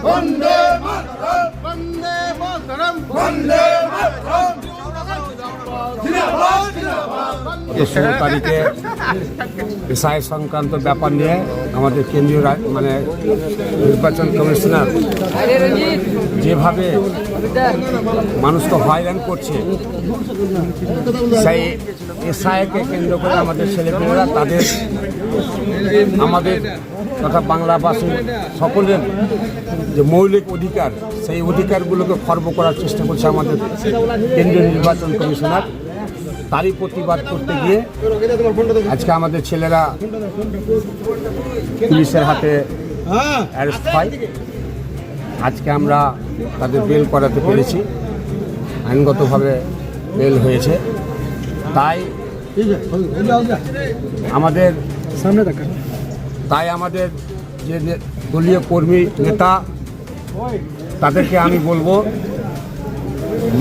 বন্দে মাতরম, বন্দে মাতরম, বন্দে মাতরম। 16 তারিখে এসআই সংক্রান্ত ব্যাপার নিয়ে আমাদের কেন্দ্রীয় নির্বাচন কমিশনার যেভাবে মানুষকে হয়রান করছে, সেই এসআইকে কেন্দ্র করে আমাদের ছেলেমেয়েরা তাদের আমাদের তথা বাংলাভাষী সকলের যে মৌলিক অধিকার, সেই অধিকারগুলোকে খর্ব করার চেষ্টা করছে আমাদের কেন্দ্রীয় নির্বাচন কমিশনার। তারই প্রতিবাদ করতে গিয়ে আজকে আমাদের ছেলেরা পুলিশের হাতে অ্যারেস্ট হয়। আজকে আমরা তাদের বেল করাতে পেরেছি, আইনগতভাবে বেল হয়েছে। তাই আমাদের যে দলীয় কর্মী নেতা, তাদেরকে আমি বলবো,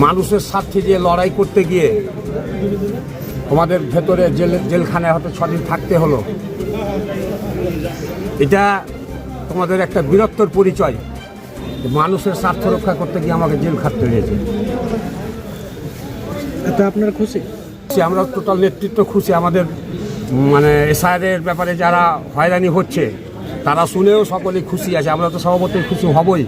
মানুষের স্বার্থে যে লড়াই করতে গিয়ে তোমাদের ভেতরে জেলখানায় হয়তো 6 দিন থাকতে হলো, এটা তোমাদের একটা বীরত্বর পরিচয়। মানুষের স্বার্থ রক্ষা করতে গিয়ে আমাকে জেল খাটতে হয়েছে। এটা আপনারা খুশি? আমরা টোটাল নেতৃত্ব খুশি। আমাদের এসআইয়ের ব্যাপারে যারা হয়রানি হচ্ছে তারা শুনেও সকলেই খুশি আছে। আমরা তো সভাপতি খুশি হবই।